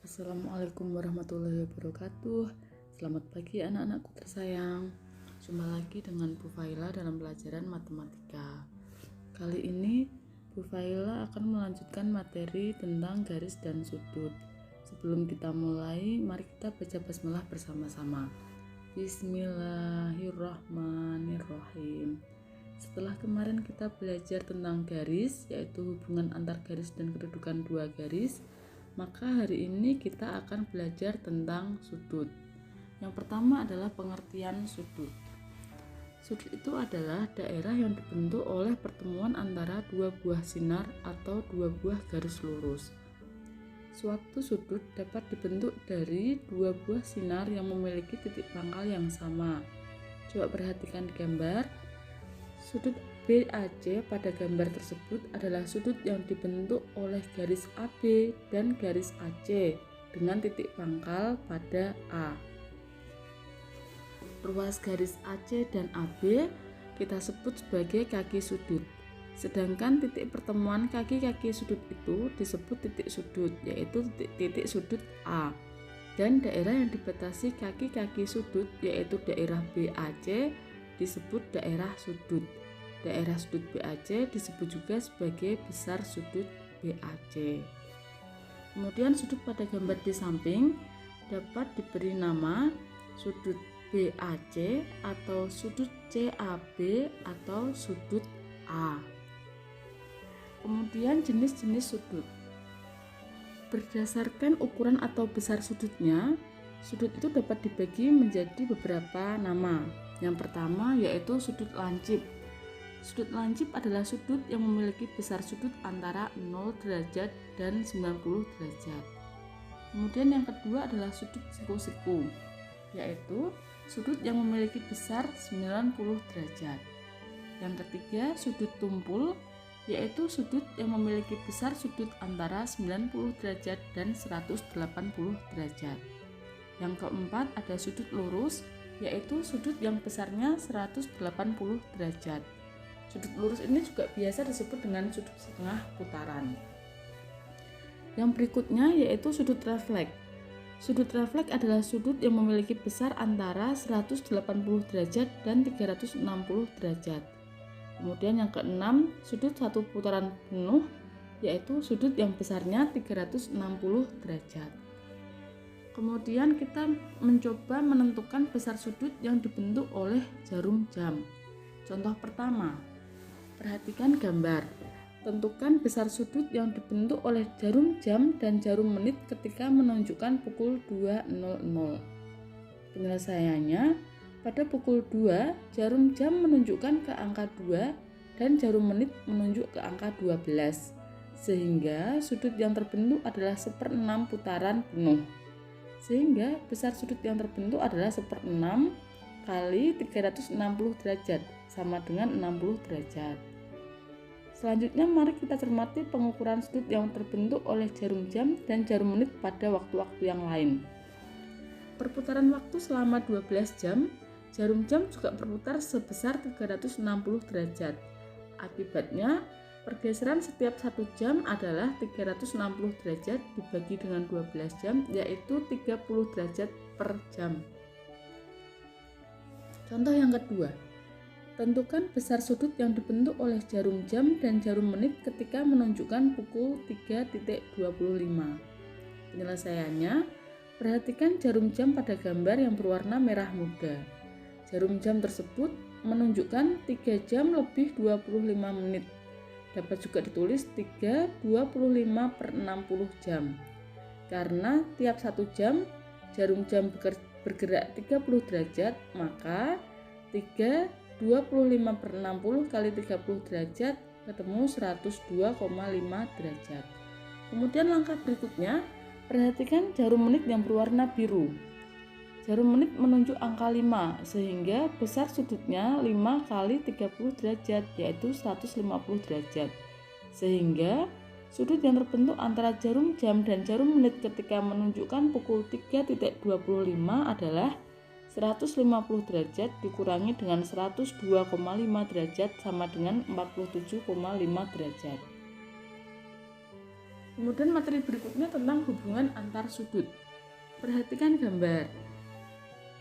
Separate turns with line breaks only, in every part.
Assalamualaikum warahmatullahi wabarakatuh. Selamat pagi anak-anakku tersayang. Jumpa lagi dengan Bu Faila dalam pelajaran matematika. Kali ini Bu Faila akan melanjutkan materi tentang garis dan sudut. Sebelum kita mulai, mari kita baca basmalah bersama-sama. Bismillahirrahmanirrahim. Setelah kemarin kita belajar tentang garis, yaitu hubungan antar garis dan kedudukan dua garis, maka hari ini kita akan belajar tentang sudut. Yang pertama adalah pengertian sudut. Sudut itu adalah daerah yang dibentuk oleh pertemuan antara dua buah sinar atau dua buah garis lurus. Suatu sudut dapat dibentuk dari dua buah sinar yang memiliki titik pangkal yang sama. Coba perhatikan di gambar. Sudut BAC pada gambar tersebut adalah sudut yang dibentuk oleh garis AB dan garis AC dengan titik pangkal pada A. Ruas garis AC dan AB kita sebut sebagai kaki sudut. Sedangkan titik pertemuan kaki-kaki sudut itu disebut titik sudut, yaitu titik sudut A. Dan daerah yang dibatasi kaki-kaki sudut, yaitu daerah BAC, disebut daerah sudut. Daerah sudut BAC disebut juga sebagai besar sudut BAC. Kemudian sudut pada gambar di samping dapat diberi nama sudut BAC atau sudut CAB atau sudut A. Kemudian jenis-jenis sudut. Berdasarkan ukuran atau besar sudutnya, sudut itu dapat dibagi menjadi beberapa nama. Yang pertama yaitu sudut lancip. Sudut lancip adalah sudut yang memiliki besar sudut antara 0 derajat dan 90 derajat. Kemudian yang kedua adalah sudut siku-siku, yaitu sudut yang memiliki besar 90 derajat. Yang ketiga sudut tumpul, yaitu sudut yang memiliki besar sudut antara 90 derajat dan 180 derajat. Yang keempat ada sudut lurus, yaitu sudut yang besarnya 180 derajat. Sudut lurus ini juga biasa disebut dengan sudut setengah putaran. Yang berikutnya yaitu sudut refleks. Sudut refleks adalah sudut yang memiliki besar antara 180 derajat dan 360 derajat. Kemudian yang keenam, sudut satu putaran penuh, yaitu sudut yang besarnya 360 derajat. Kemudian kita mencoba menentukan besar sudut yang dibentuk oleh jarum jam. Contoh pertama, perhatikan gambar. Tentukan besar sudut yang dibentuk oleh jarum jam dan jarum menit ketika menunjukkan pukul 2.00. Penyelesaiannya, pada pukul 2, jarum jam menunjukkan ke angka 2 dan jarum menit menunjuk ke angka 12. Sehingga sudut yang terbentuk adalah 1/6 putaran penuh. Sehingga besar sudut yang terbentuk adalah 1/6 kali 360 derajat sama dengan 60 derajat. Selanjutnya mari kita cermati pengukuran sudut yang terbentuk oleh jarum jam dan jarum menit pada waktu-waktu yang lain. Perputaran waktu selama 12 jam, jarum jam juga berputar sebesar 360 derajat. Akibatnya, pergeseran setiap 1 jam adalah 360 derajat dibagi dengan 12 jam, yaitu 30 derajat per jam. Contoh yang kedua, tentukan besar sudut yang dibentuk oleh jarum jam dan jarum menit ketika menunjukkan pukul 3.25. Penyelesaiannya, perhatikan jarum jam pada gambar yang berwarna merah muda. Jarum jam tersebut menunjukkan 3 jam lebih 25 menit. Dapat juga ditulis 3:25/60 jam. Karena tiap 1 jam jarum jam bergerak 30 derajat, maka 3:25/60 kali 30 derajat ketemu 102,5 derajat. Kemudian langkah berikutnya, perhatikan jarum menit yang berwarna biru. Jarum menit menunjuk angka 5, sehingga besar sudutnya 5 kali 30 derajat, yaitu 150 derajat. Sehingga sudut yang terbentuk antara jarum jam dan jarum menit ketika menunjukkan pukul 3.25 adalah 150 derajat dikurangi dengan 102,5 derajat sama dengan 47,5 derajat. Kemudian materi berikutnya tentang hubungan antar sudut. Perhatikan gambar.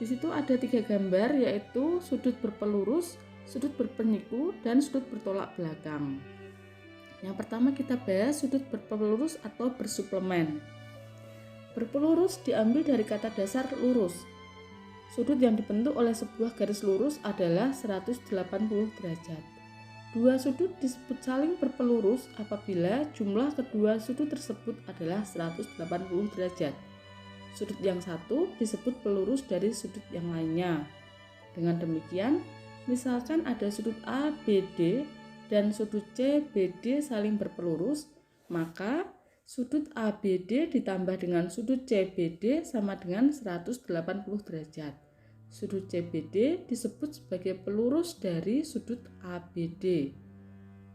Di situ ada 3 gambar, yaitu sudut berpelurus, sudut berpenyiku, dan sudut bertolak belakang. Yang pertama kita bahas sudut berpelurus atau bersuplemen. Berpelurus diambil dari kata dasar lurus. Sudut yang dibentuk oleh sebuah garis lurus adalah 180 derajat. Dua sudut disebut saling berpelurus apabila jumlah kedua sudut tersebut adalah 180 derajat. Sudut yang satu disebut pelurus dari sudut yang lainnya. Dengan demikian, misalkan ada sudut ABD dan sudut CBD saling berpelurus, maka sudut ABD ditambah dengan sudut CBD sama dengan 180 derajat. Sudut CBD disebut sebagai pelurus dari sudut ABD.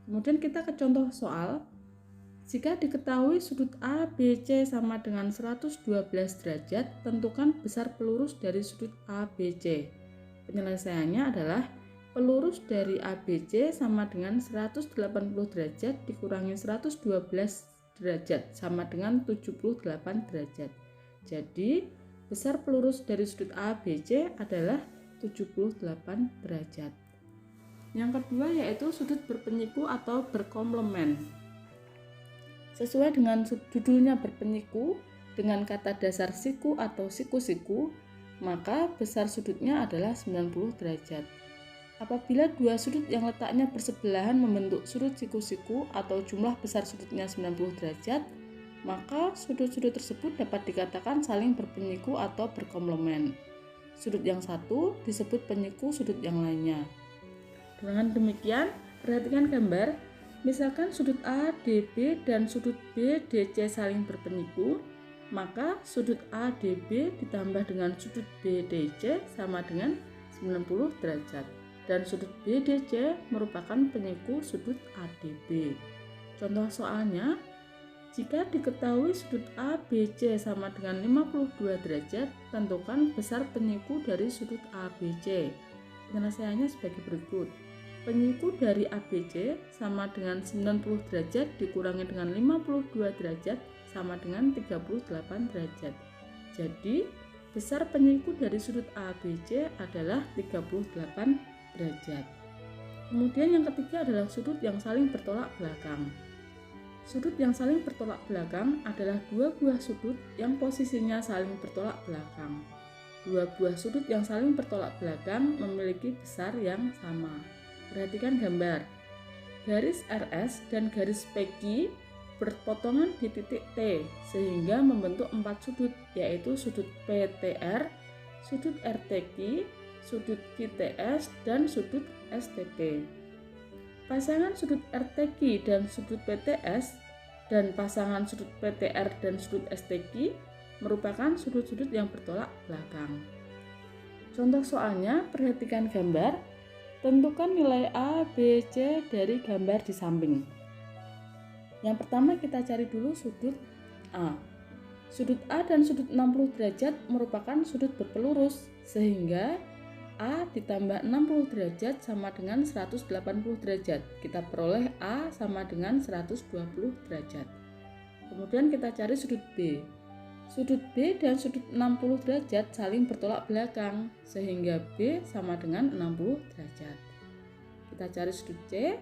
Kemudian kita ke contoh soal. Jika diketahui sudut ABC sama dengan 112 derajat, tentukan besar pelurus dari sudut ABC. Penyelesaiannya adalah pelurus dari ABC sama dengan 180 derajat dikurangi 112 derajat sama dengan 78 derajat. Jadi, besar pelurus dari sudut ABC adalah 78 derajat. Yang kedua yaitu sudut berpenyiku atau berkomplemen. Sesuai dengan judulnya berpenyiku dengan kata dasar siku atau siku-siku, maka besar sudutnya adalah 90 derajat. Apabila dua sudut yang letaknya bersebelahan membentuk sudut siku-siku atau jumlah besar sudutnya 90 derajat, maka sudut-sudut tersebut dapat dikatakan saling berpenyiku atau berkomplemen. Sudut yang satu disebut penyiku sudut yang lainnya. Dengan demikian, perhatikan gambar. Misalkan sudut ADB dan sudut BDC saling berpenyiku, maka sudut ADB ditambah dengan sudut BDC sama dengan 90 derajat. Dan sudut BDC merupakan penyiku sudut ADB. Contoh soalnya, jika diketahui sudut ABC sama dengan 52 derajat, tentukan besar penyiku dari sudut ABC. Penyelesaiannya sebagai berikut. Penyiku dari ABC sama dengan 90 derajat dikurangi dengan 52 derajat sama dengan 38 derajat. Jadi, besar penyiku dari sudut ABC adalah 38 derajat. Kemudian yang ketiga adalah sudut yang saling bertolak belakang. Sudut yang saling bertolak belakang adalah dua buah sudut yang posisinya saling bertolak belakang. Dua buah sudut yang saling bertolak belakang memiliki besar yang sama. Perhatikan gambar. Garis RS dan garis PQ berpotongan di titik T sehingga membentuk 4 sudut, yaitu sudut PTR, sudut RTQ, sudut QTS, dan sudut STP. Pasangan sudut RTQ dan sudut PTS dan pasangan sudut PTR dan sudut STQ merupakan sudut-sudut yang bertolak belakang. Contoh soalnya, perhatikan gambar. Tentukan nilai A, B, C dari gambar di samping. Yang pertama kita cari dulu sudut A. Sudut A dan sudut 60 derajat merupakan sudut berpelurus, sehingga A ditambah 60 derajat sama dengan 180 derajat. Kita peroleh A sama dengan 120 derajat. Kemudian kita cari sudut B. Sudut B dan sudut 60 derajat saling bertolak belakang, sehingga B sama dengan 60 derajat. Kita cari sudut C.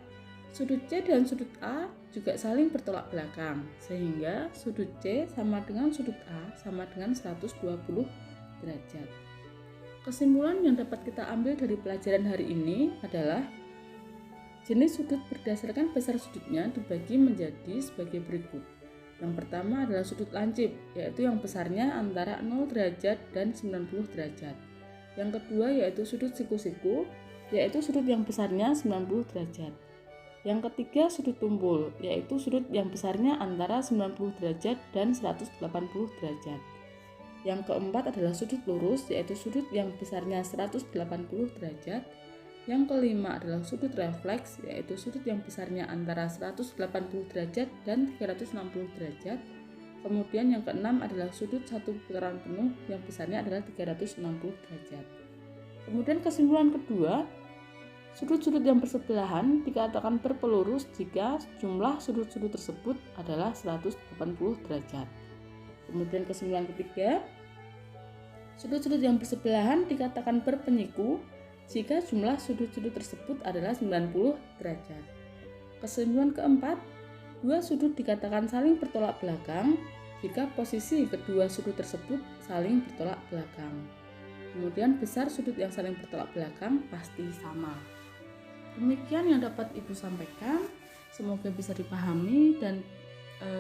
Sudut C dan sudut A juga saling bertolak belakang, sehingga sudut C sama dengan sudut A sama dengan 120 derajat. Kesimpulan yang dapat kita ambil dari pelajaran hari ini adalah jenis sudut berdasarkan besar sudutnya dibagi menjadi sebagai berikut. Yang pertama adalah sudut lancip, yaitu yang besarnya antara 0 derajat dan 90 derajat. Yang kedua yaitu sudut siku-siku, yaitu sudut yang besarnya 90 derajat. Yang ketiga sudut tumpul, yaitu sudut yang besarnya antara 90 derajat dan 180 derajat. Yang keempat adalah sudut lurus, yaitu sudut yang besarnya 180 derajat. Yang kelima adalah sudut refleks, yaitu sudut yang besarnya antara 180 derajat dan 360 derajat. Kemudian yang keenam adalah sudut satu putaran penuh yang besarnya adalah 360 derajat. Kemudian kesimpulan kedua, Sudut-sudut yang bersebelahan dikatakan berpelurus jika jumlah sudut-sudut tersebut adalah 180 derajat. Kemudian kesimpulan ketiga, sudut-sudut yang bersebelahan dikatakan berpenyiku jika jumlah sudut-sudut tersebut adalah 90 derajat. Kesimpulan keempat, dua sudut dikatakan saling bertolak belakang jika posisi kedua sudut tersebut saling bertolak belakang. Kemudian besar sudut yang saling bertolak belakang pasti sama. Demikian yang dapat Ibu sampaikan. Semoga bisa dipahami dan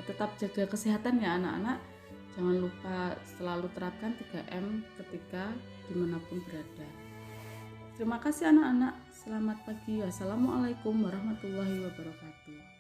tetap jaga kesehatan ya anak-anak. Jangan lupa selalu terapkan 3M ketika dimanapun berada. Terima kasih anak-anak. Selamat pagi. Wassalamualaikum warahmatullahi wabarakatuh.